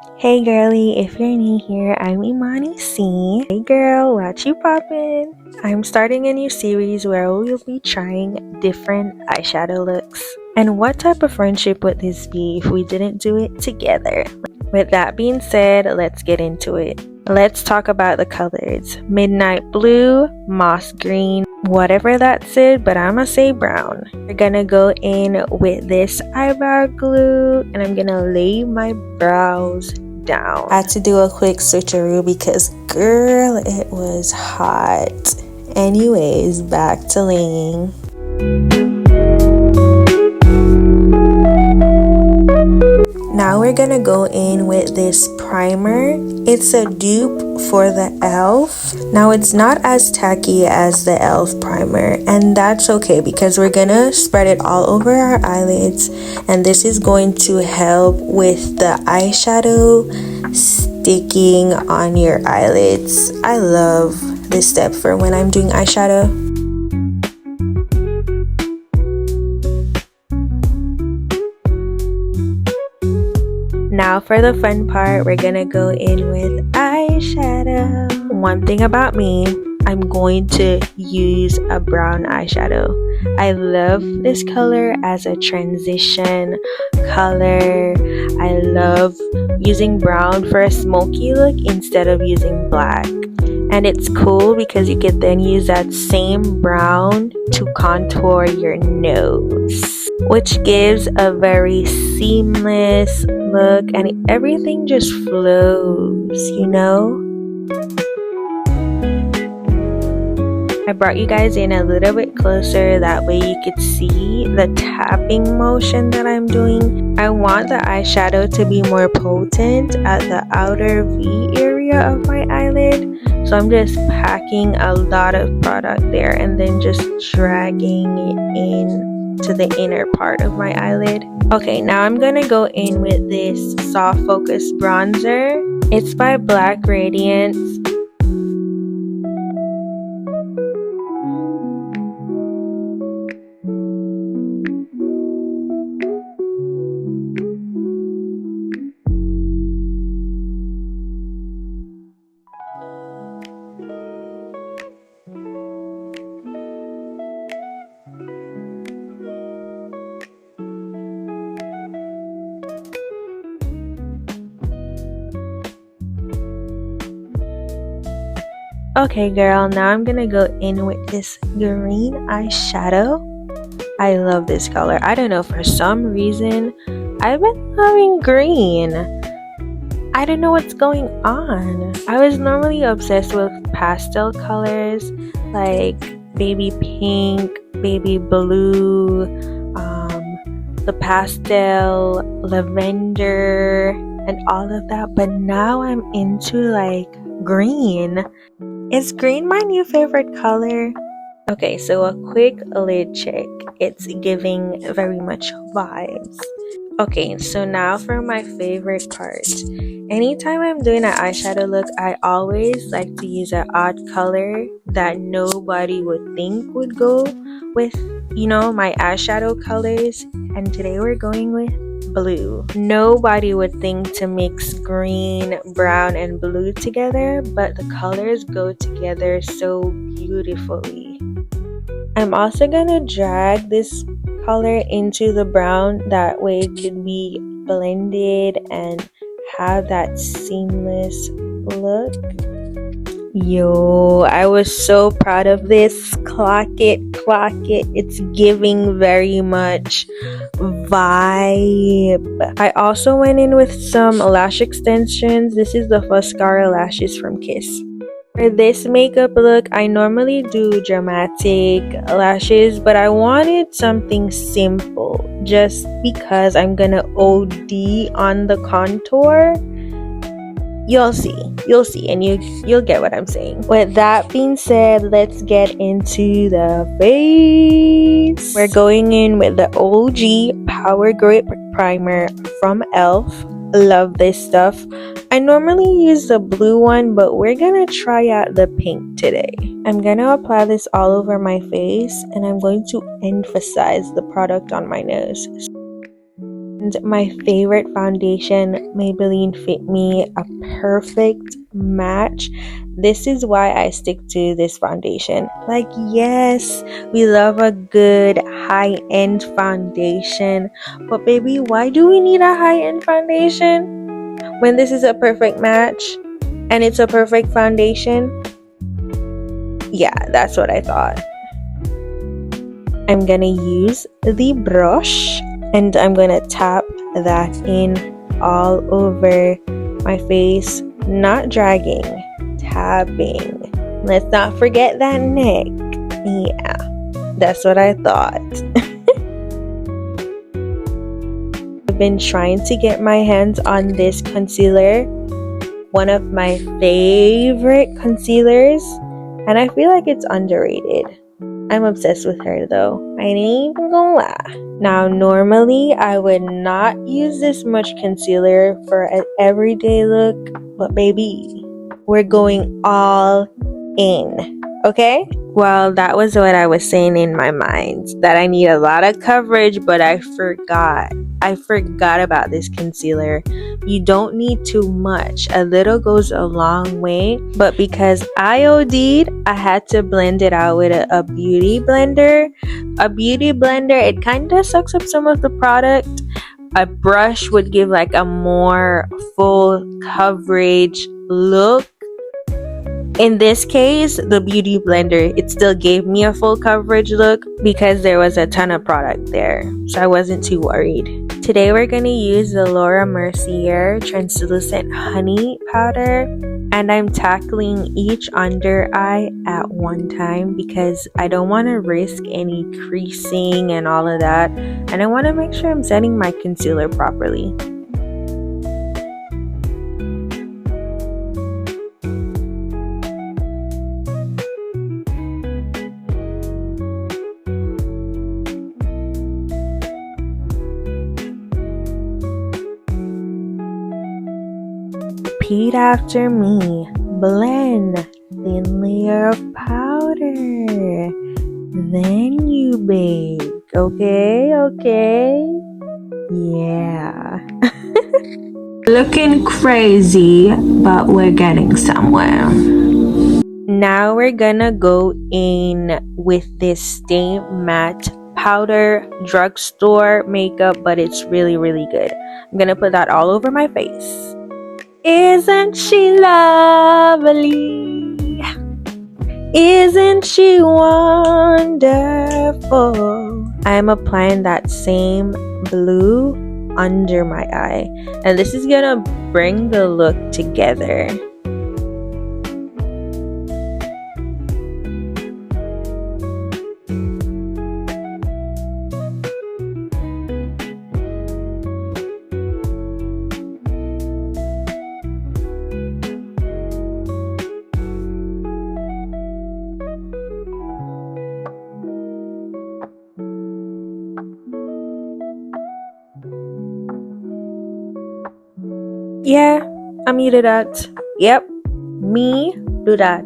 Hey girlie, if you're new here, I'm Imani C. Hey girl, what you poppin'? I'm starting a new series where we will be trying different eyeshadow looks. And what type of friendship would this be if we didn't do it together? With that being said, let's get into it. Let's talk about the colors. Midnight blue, moss green, whatever that said, but I'ma say brown. We're gonna go in with this eyebrow glue and I'm gonna lay my brows down. I had to do a quick switcheroo because girl, it was hot. Anyways, back to laying. Now we're gonna go in with this primer. It's a dupe for the e.l.f. Now it's not as tacky as the e.l.f. primer, and that's okay because we're gonna spread it all over our eyelids, and this is going to help with the eyeshadow sticking on your eyelids. I love this step for when I'm doing eyeshadow. Now for the fun part, we're gonna go in with eyeshadow. One thing about me, I'm going to use a brown eyeshadow. I love this color as a transition color. I love using brown for a smoky look instead of using black. And it's cool because you can then use that same brown to contour your nose, which gives a very seamless look and everything just flows, you know? I brought you guys in a little bit closer, that way you could see the tapping motion that I'm doing. I want the eyeshadow to be more potent at the outer V area of my eyelid, so I'm just packing a lot of product there and then just dragging it in to the inner part of my eyelid. Okay, now I'm gonna go in with this soft focus bronzer. It's by Black Radiance. Okay girl, now I'm gonna go in with this green eyeshadow. I love this color. I don't know, for some reason I've been loving green. I don't know what's going on. I was normally obsessed with pastel colors like baby pink, baby blue, the pastel, lavender, and all of that, but now I'm into like green. Is green my new favorite color? Okay, so a quick lid check. It's giving very much vibes. Okay, so now for my favorite part. Anytime I'm doing an eyeshadow look, I always like to use an odd color that nobody would think would go with, you know, my eyeshadow colors. And today we're going with blue. Nobody would think to mix green, brown, and blue together, but the colors go together so beautifully. I'm also gonna drag this color into the brown, that way it could be blended and have that seamless look. Yo, I was so proud of this. Clock it, clock it. It's giving very much vibe. I also went in with some lash extensions. This is the Fuscara lashes from Kiss. For this makeup look, I normally do dramatic lashes, but I wanted something simple just because I'm gonna OD on the contour. You'll see, and you'll get what I'm saying. With that being said, let's get into the face. We're going in with the OG Power Grip Primer from e.l.f. Love this stuff. I normally use the blue one, but we're gonna try out the pink today. I'm gonna apply this all over my face, and I'm going to emphasize the product on my nose. My favorite foundation, Maybelline Fit Me, a perfect match. This is why I stick to this foundation. Like, yes, we love a good high-end foundation, but baby, why do we need a high-end foundation when this is a perfect match and it's a perfect foundation? Yeah, that's what I thought. I'm gonna use the brush and I'm gonna tap that in all over my face, not dragging, tapping. Let's not forget that neck. Yeah, that's what I thought. I've been trying to get my hands on this concealer, one of my favorite concealers, and I feel like it's underrated. I'm obsessed with her though, I ain't even gonna lie. Now normally I would not use this much concealer for an everyday look, but baby, we're going all in, okay? Well, that was what I was saying in my mind, that I need a lot of coverage, but I forgot about this concealer. You don't need too much. A little goes a long way, but because I OD'd, I had to blend it out with a beauty blender. A beauty blender, it kind of sucks up some of the product. A brush would give like a more full coverage look. In this case, the beauty blender, it still gave me a full coverage look because there was a ton of product there, so I wasn't too worried. Today we're going to use the Laura Mercier Translucent Honey Powder, and I'm tackling each under eye at one time because I don't want to risk any creasing and all of that, and I want to make sure I'm setting my concealer properly. Repeat after me. Blend thin layer of powder. Then you bake. Okay? Yeah. Looking crazy, but we're getting somewhere. Now we're gonna go in with this Stay Matte powder, drugstore makeup, but it's really, really good. I'm gonna put that all over my face. Isn't she lovely? Isn't she wonderful? I'm applying that same blue under my eye, and this is gonna bring the look together. Yeah, me do that. Yep, me do that.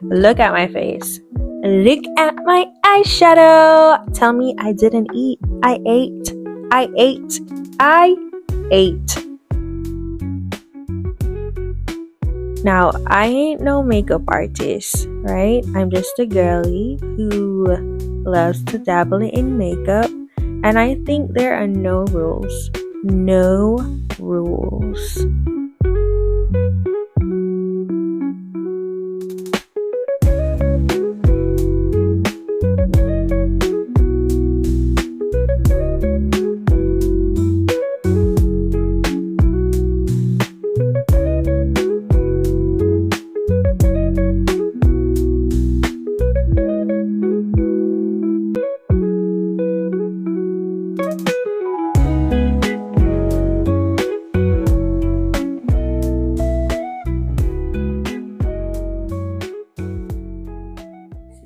Look at my face. Look at my eyeshadow. Tell me I didn't eat. I ate. Now, I ain't no makeup artist, right? I'm just a girly who loves to dabble in makeup, and I think there are no rules. No rules.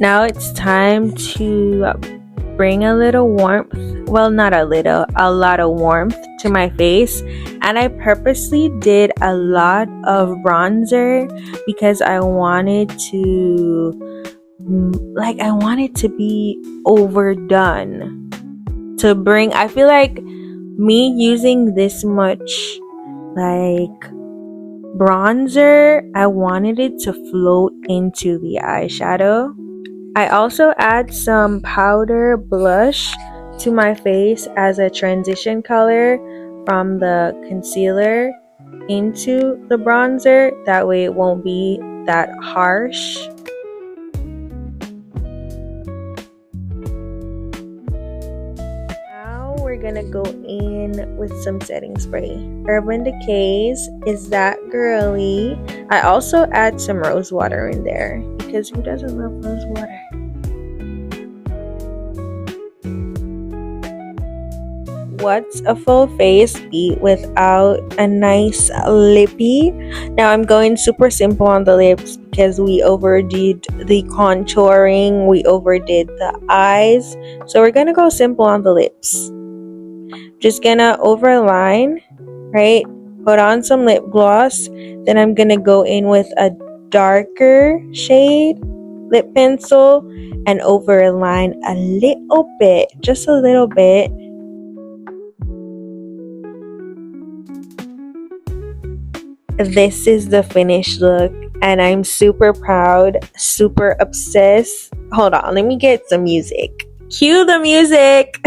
Now it's time to bring a little warmth, well, not a little, a lot of warmth to my face, and I purposely did a lot of bronzer because I wanted to be overdone to bring, I feel like Me using this much like bronzer, I wanted it to float into the eyeshadow. I also add some powder blush to my face as a transition color from the concealer into the bronzer. That way it won't be that harsh. Now we're gonna go in with some setting spray. Urban Decay's Is That Girly. I also add some rose water in there because who doesn't love rose water? What's a full face beat without a nice lippy? Now I'm going super simple on the lips because we overdid the contouring, we overdid the eyes, so we're gonna go simple on the lips. Just gonna overline, right? Put on some lip gloss, then I'm gonna go in with a darker shade lip pencil and overline a little bit, just a little bit. This is the finished look and I'm super proud, super obsessed. Hold on, let me get some music. Cue the music.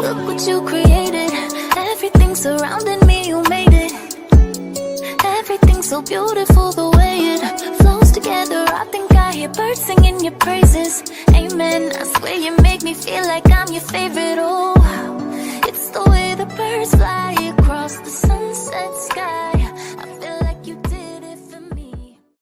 Look what you created. Everything surrounding me, you made it. Everything's so beautiful the way it flows together. I think I hear birds singing your praises. Amen. I swear you make me feel like I'm your favorite. Oh, it's the way the birds fly.